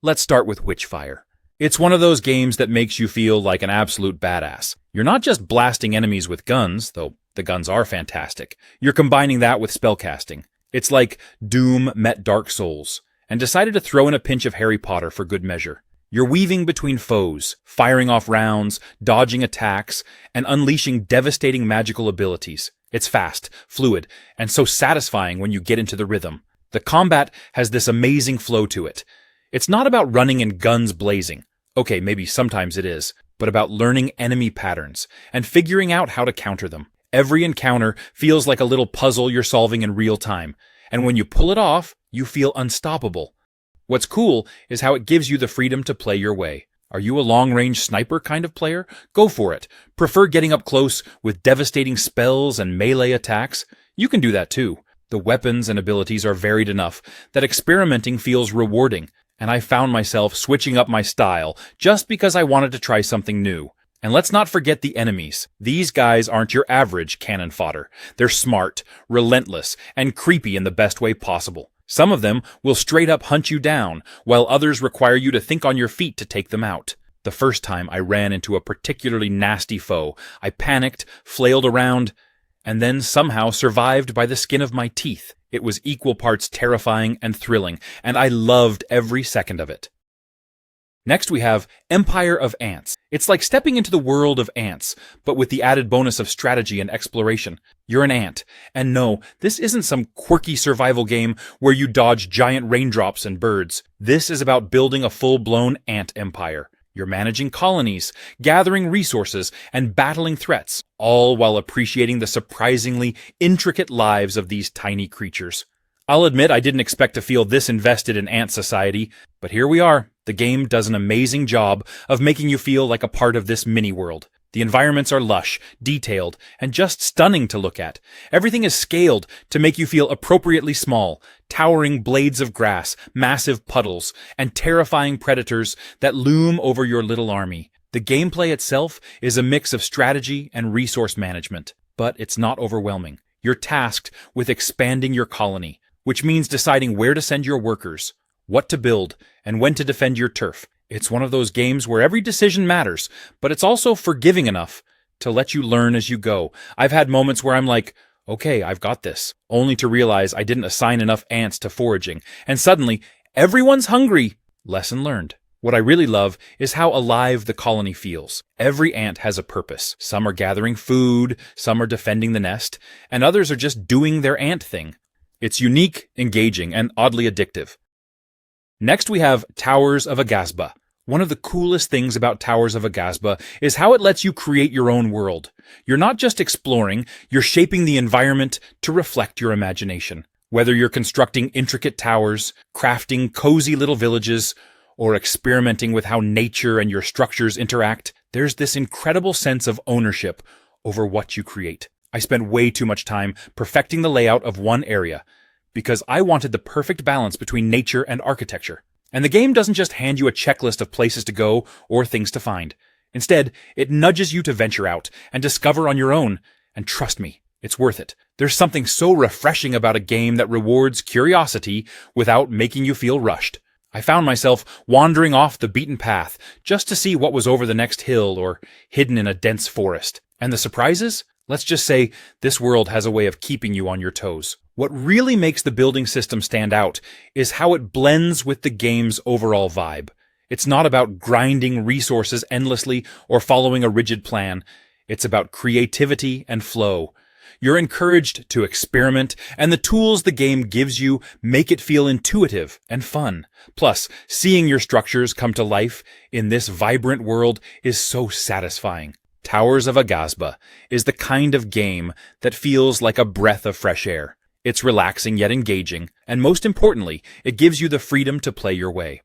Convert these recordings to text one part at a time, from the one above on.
Let's start with Witchfire. It's one of those games that makes you feel like an absolute badass. You're not just blasting enemies with guns, though the guns are fantastic. You're combining that with spellcasting. It's like Doom met Dark Souls, and decided to throw in a pinch of Harry Potter for good measure. You're weaving between foes, firing off rounds, dodging attacks, and unleashing devastating magical abilities. It's fast, fluid, and so satisfying when you get into the rhythm. The combat has this amazing flow to it. It's not about running and guns blazing. Okay, maybe sometimes it is, but about learning enemy patterns and figuring out how to counter them. Every encounter feels like a little puzzle you're solving in real time, and when you pull it off, you feel unstoppable. What's cool is how it gives you the freedom to play your way. Are you a long-range sniper kind of player? Go for it. Prefer getting up close with devastating spells and melee attacks? You can do that too. The weapons and abilities are varied enough that experimenting feels rewarding, and I found myself switching up my style just because I wanted to try something new. And let's not forget the enemies. These guys aren't your average cannon fodder. They're smart, relentless, and creepy in the best way possible. Some of them will straight up hunt you down, while others require you to think on your feet to take them out. The first time I ran into a particularly nasty foe, I panicked, flailed around, and then somehow survived by the skin of my teeth. It was equal parts terrifying and thrilling, and I loved every second of it. Next we have Empire of Ants. It's like stepping into the world of ants, but with the added bonus of strategy and exploration. You're an ant, and no, this isn't some quirky survival game where you dodge giant raindrops and birds. This is about building a full-blown ant empire. You're managing colonies, gathering resources, and battling threats, all while appreciating the surprisingly intricate lives of these tiny creatures. I'll admit I didn't expect to feel this invested in ant society, but here we are. The game does an amazing job of making you feel like a part of this mini-world. The environments are lush, detailed, and just stunning to look at. Everything is scaled to make you feel appropriately small, towering blades of grass, massive puddles, and terrifying predators that loom over your little army. The gameplay itself is a mix of strategy and resource management, but it's not overwhelming. You're tasked with expanding your colony, which means deciding where to send your workers, what to build, and when to defend your turf. It's one of those games where every decision matters, but it's also forgiving enough to let you learn as you go. I've had moments where I'm like, okay, I've got this, only to realize I didn't assign enough ants to foraging, and suddenly, everyone's hungry. Lesson learned. What I really love is how alive the colony feels. Every ant has a purpose. Some are gathering food, some are defending the nest, and others are just doing their ant thing. It's unique, engaging, and oddly addictive. Next we have Towers of Aghasba. One of the coolest things about Towers of Aghasba is how it lets you create your own world. You're not just exploring, you're shaping the environment to reflect your imagination. Whether you're constructing intricate towers, crafting cozy little villages, or experimenting with how nature and your structures interact, there's this incredible sense of ownership over what you create. I spent way too much time perfecting the layout of one area, because I wanted the perfect balance between nature and architecture. And the game doesn't just hand you a checklist of places to go or things to find. Instead, it nudges you to venture out and discover on your own. And trust me, it's worth it. There's something so refreshing about a game that rewards curiosity without making you feel rushed. I found myself wandering off the beaten path just to see what was over the next hill or hidden in a dense forest. And the surprises? Let's just say this world has a way of keeping you on your toes. What really makes the building system stand out is how it blends with the game's overall vibe. It's not about grinding resources endlessly or following a rigid plan. It's about creativity and flow. You're encouraged to experiment, and the tools the game gives you make it feel intuitive and fun. Plus, seeing your structures come to life in this vibrant world is so satisfying. Towers of Aghasba is the kind of game that feels like a breath of fresh air. It's relaxing yet engaging, and most importantly, it gives you the freedom to play your way.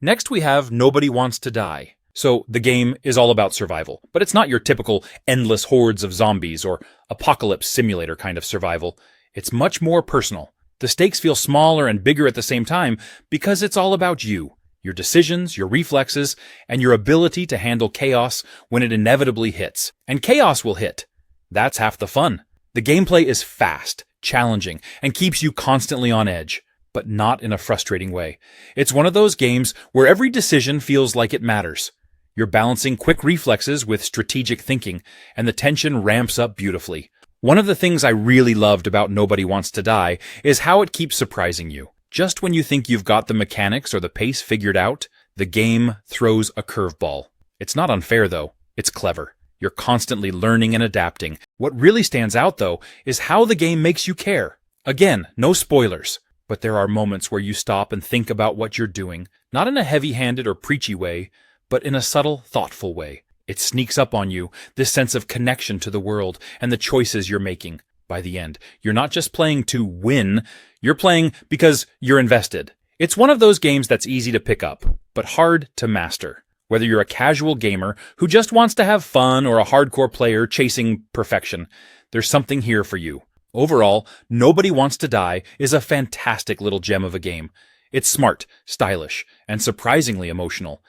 Next we have Nobody Wants to Die. So the game is all about survival, but it's not your typical endless hordes of zombies or apocalypse simulator kind of survival. It's much more personal. The stakes feel smaller and bigger at the same time because it's all about you, your decisions, your reflexes, and your ability to handle chaos when it inevitably hits. And chaos will hit. That's half the fun. The gameplay is fast, challenging, and keeps you constantly on edge. but not in a frustrating way. It's one of those games where every decision feels like it matters. You're balancing quick reflexes with strategic thinking, and the tension ramps up beautifully. One of the things I really loved about Nobody Wants to Die is how it keeps surprising you. Just when you think you've got the mechanics or the pace figured out, the game throws a curveball. It's not unfair, though. It's clever. You're constantly learning and adapting. What really stands out, though, is how the game makes you care. Again, no spoilers, but there are moments where you stop and think about what you're doing, not in a heavy-handed or preachy way, but in a subtle, thoughtful way. It sneaks up on you, this sense of connection to the world and the choices you're making. By the end, you're not just playing to win, you're playing because you're invested. It's one of those games that's easy to pick up, but hard to master. Whether you're a casual gamer who just wants to have fun or a hardcore player chasing perfection, there's something here for you. Overall, Nobody Wants to Die is a fantastic little gem of a game. It's smart, stylish, and surprisingly emotional.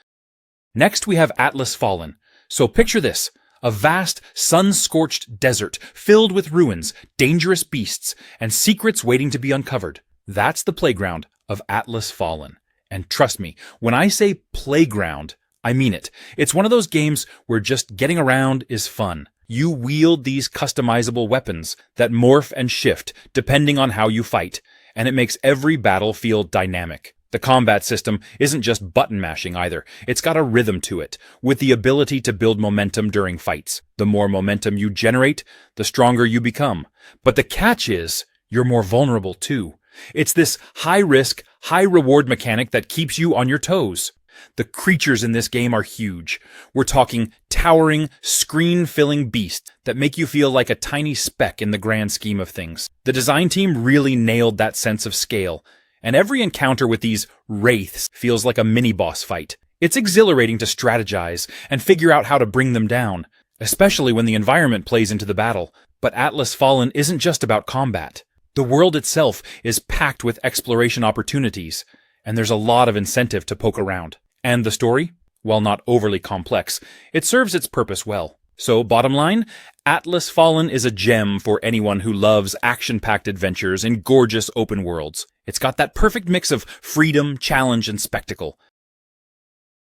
Next, we have Atlas Fallen. So picture this, a vast, sun-scorched desert filled with ruins, dangerous beasts, and secrets waiting to be uncovered. That's the playground of Atlas Fallen. And trust me, when I say playground, I mean it. It's one of those games where just getting around is fun. You wield these customizable weapons that morph and shift depending on how you fight, and it makes every battle feel dynamic. The combat system isn't just button mashing either. It's got a rhythm to it, with the ability to build momentum during fights. The more momentum you generate, the stronger you become. But the catch is, you're more vulnerable too. It's this high-risk, high-reward mechanic that keeps you on your toes. The creatures in this game are huge. We're talking towering, screen-filling beasts that make you feel like a tiny speck in the grand scheme of things. The design team really nailed that sense of scale, and every encounter with these wraiths feels like a mini-boss fight. It's exhilarating to strategize and figure out how to bring them down, especially when the environment plays into the battle. But Atlas Fallen isn't just about combat. The world itself is packed with exploration opportunities, and there's a lot of incentive to poke around. And the story? While not overly complex, it serves its purpose well. So, bottom line, Atlas Fallen is a gem for anyone who loves action-packed adventures in gorgeous open worlds. It's got that perfect mix of freedom, challenge, and spectacle.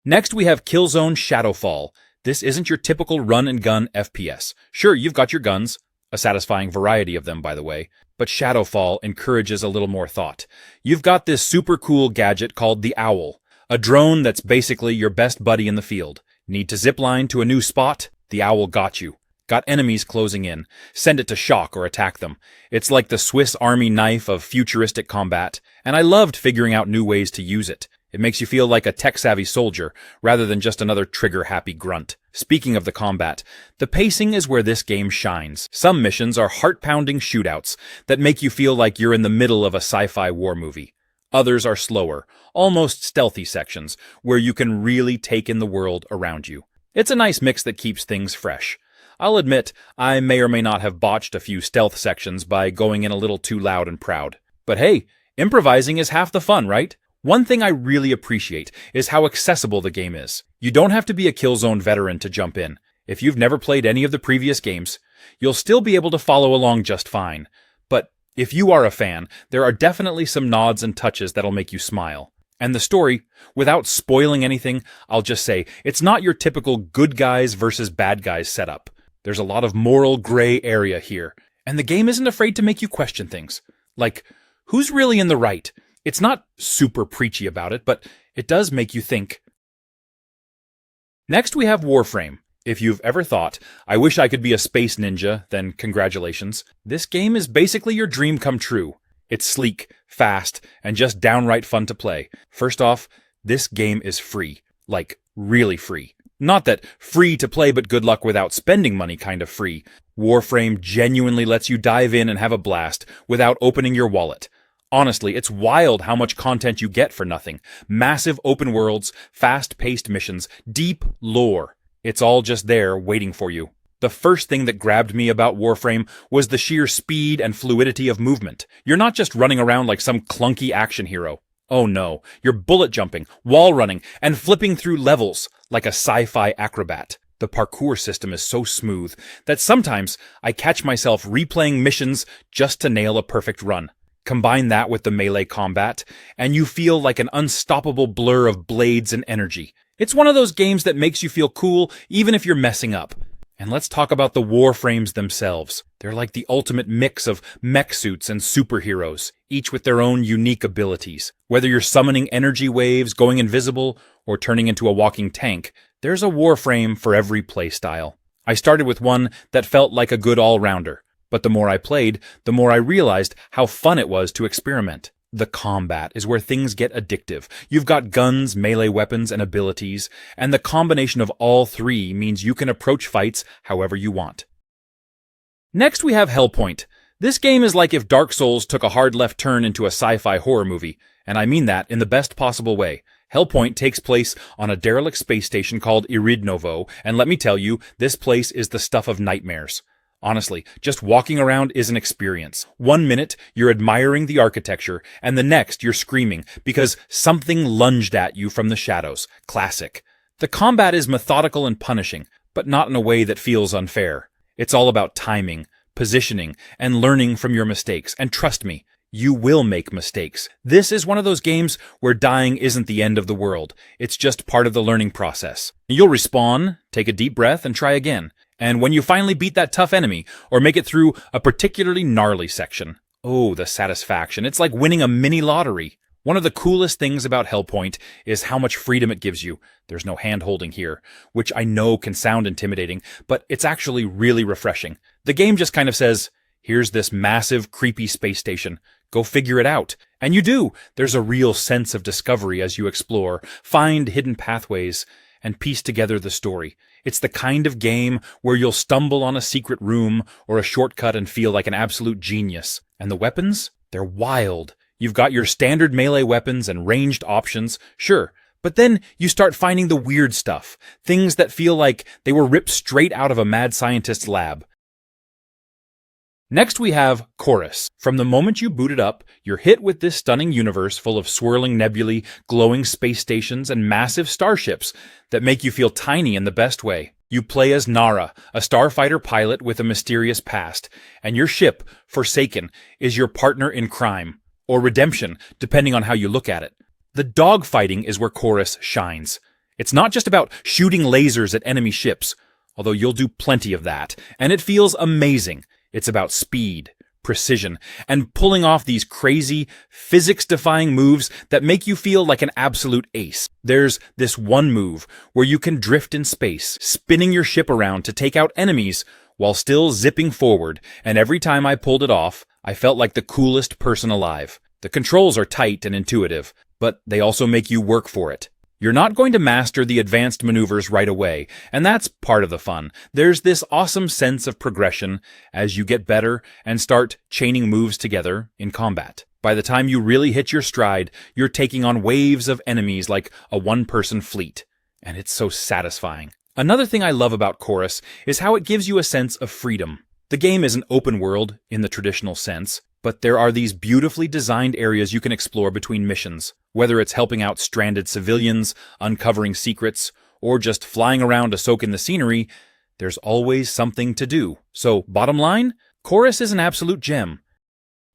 Next, we have Killzone Shadowfall. This isn't your typical run-and-gun FPS. Sure, you've got your guns, a satisfying variety of them, by the way, but Shadowfall encourages a little more thought. You've got this super cool gadget called the Owl, a drone that's basically your best buddy in the field. Need to zipline to a new spot? The Owl got you. Got enemies closing in. Send it to shock or attack them. It's like the Swiss Army knife of futuristic combat, and I loved figuring out new ways to use it. It makes you feel like a tech-savvy soldier, rather than just another trigger-happy grunt. Speaking of the combat, the pacing is where this game shines. Some missions are heart-pounding shootouts that make you feel like you're in the middle of a sci-fi war movie. Others are slower, almost stealthy sections, where you can really take in the world around you. It's a nice mix that keeps things fresh. I'll admit, I may or may not have botched a few stealth sections by going in a little too loud and proud. But hey, improvising is half the fun, right? One thing I really appreciate is how accessible the game is. You don't have to be a Killzone veteran to jump in. If you've never played any of the previous games, you'll still be able to follow along just fine. But if you are a fan, there are definitely some nods and touches that'll make you smile. And the story, without spoiling anything, I'll just say, it's not your typical good guys versus bad guys setup. There's a lot of moral gray area here, and the game isn't afraid to make you question things. Like, who's really in the right? It's not super preachy about it, but it does make you think. Next we have Warframe. If you've ever thought, I wish I could be a space ninja, then congratulations. This game is basically your dream come true. It's sleek, fast, and just downright fun to play. First off, this game is free. Like, really free. Not that free to play but good luck without spending money kind of free. Warframe genuinely lets you dive in and have a blast without opening your wallet. Honestly, it's wild how much content you get for nothing. Massive open worlds, fast-paced missions, deep lore. It's all just there waiting for you. The first thing that grabbed me about Warframe was the sheer speed and fluidity of movement. You're not just running around like some clunky action hero. Oh no, you're bullet jumping, wall running, and flipping through levels like a sci-fi acrobat. The parkour system is so smooth that sometimes I catch myself replaying missions just to nail a perfect run. Combine that with the melee combat, and you feel like an unstoppable blur of blades and energy. It's one of those games that makes you feel cool even if you're messing up. And let's talk about the warframes themselves. They're like the ultimate mix of mech suits and superheroes, each with their own unique abilities. Whether you're summoning energy waves, going invisible, or turning into a walking tank, there's a warframe for every playstyle. I started with one that felt like a good all-rounder. But the more I played, the more I realized how fun it was to experiment. The combat is where things get addictive. You've got guns, melee weapons, and abilities, and the combination of all three means you can approach fights however you want. Next we have Hellpoint. This game is like if Dark Souls took a hard left turn into a sci-fi horror movie, and I mean that in the best possible way. Hellpoint takes place on a derelict space station called Iridnovo, and let me tell you, this place is the stuff of nightmares. Honestly, just walking around is an experience. 1 minute, you're admiring the architecture, and the next, you're screaming because something lunged at you from the shadows. Classic. The combat is methodical and punishing, but not in a way that feels unfair. It's all about timing, positioning, and learning from your mistakes. And trust me, you will make mistakes. This is one of those games where dying isn't the end of the world. It's just part of the learning process. You'll respawn, take a deep breath, and try again. And when you finally beat that tough enemy, or make it through a particularly gnarly section, oh, the satisfaction. It's like winning a mini lottery. One of the coolest things about Hellpoint is how much freedom it gives you. There's no hand-holding here, which I know can sound intimidating, but it's actually really refreshing. The game just kind of says, here's this massive, creepy space station. Go figure it out. And you do. There's a real sense of discovery as you explore, find hidden pathways, and piece together the story. It's the kind of game where you'll stumble on a secret room or a shortcut and feel like an absolute genius. And the weapons? They're wild. You've got your standard melee weapons and ranged options, sure, but then you start finding the weird stuff, things that feel like they were ripped straight out of a mad scientist's lab. Next we have Chorus. From the moment you boot it up, you're hit with this stunning universe full of swirling nebulae, glowing space stations, and massive starships that make you feel tiny in the best way. You play as Nara, a starfighter pilot with a mysterious past, and your ship, Forsaken, is your partner in crime, or redemption, depending on how you look at it. The dogfighting is where Chorus shines. It's not just about shooting lasers at enemy ships, although you'll do plenty of that, and it feels amazing. It's about speed, precision, and pulling off these crazy, physics-defying moves that make you feel like an absolute ace. There's this one move where you can drift in space, spinning your ship around to take out enemies while still zipping forward, and every time I pulled it off, I felt like the coolest person alive. The controls are tight and intuitive, but they also make you work for it. You're not going to master the advanced maneuvers right away, and that's part of the fun. There's this awesome sense of progression as you get better and start chaining moves together in combat. By the time you really hit your stride, you're taking on waves of enemies like a one-person fleet, and it's so satisfying. Another thing I love about Chorus is how it gives you a sense of freedom. The game isn't open world in the traditional sense, but there are these beautifully designed areas you can explore between missions. Whether it's helping out stranded civilians, uncovering secrets, or just flying around to soak in the scenery, there's always something to do. So, bottom line, Chorus is an absolute gem.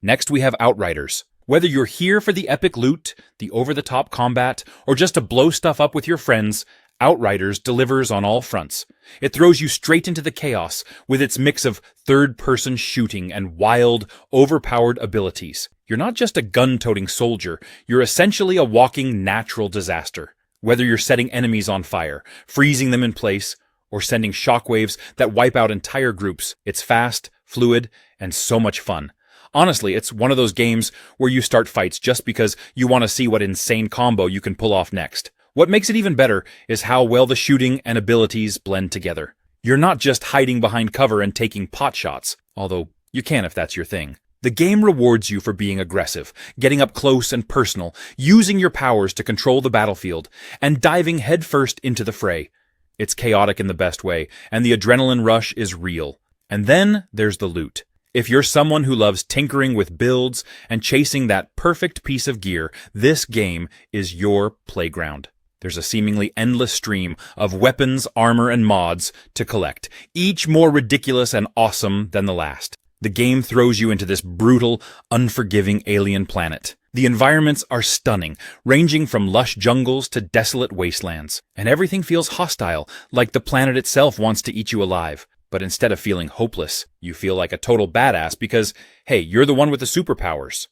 Next we have Outriders. Whether you're here for the epic loot, the over-the-top combat, or just to blow stuff up with your friends, Outriders delivers on all fronts. It throws you straight into the chaos with its mix of third-person shooting and wild, overpowered abilities. You're not just a gun-toting soldier, you're essentially a walking natural disaster. Whether you're setting enemies on fire, freezing them in place, or sending shockwaves that wipe out entire groups, it's fast, fluid, and so much fun. Honestly, it's one of those games where you start fights just because you want to see what insane combo you can pull off next. What makes it even better is how well the shooting and abilities blend together. You're not just hiding behind cover and taking pot shots, although you can if that's your thing. The game rewards you for being aggressive, getting up close and personal, using your powers to control the battlefield, and diving headfirst into the fray. It's chaotic in the best way, and the adrenaline rush is real. And then there's the loot. If you're someone who loves tinkering with builds and chasing that perfect piece of gear, this game is your playground. There's a seemingly endless stream of weapons, armor, and mods to collect, each more ridiculous and awesome than the last. The game throws you into this brutal, unforgiving alien planet. The environments are stunning, ranging from lush jungles to desolate wastelands. And everything feels hostile, like the planet itself wants to eat you alive. But instead of feeling hopeless, you feel like a total badass because, hey, you're the one with the superpowers.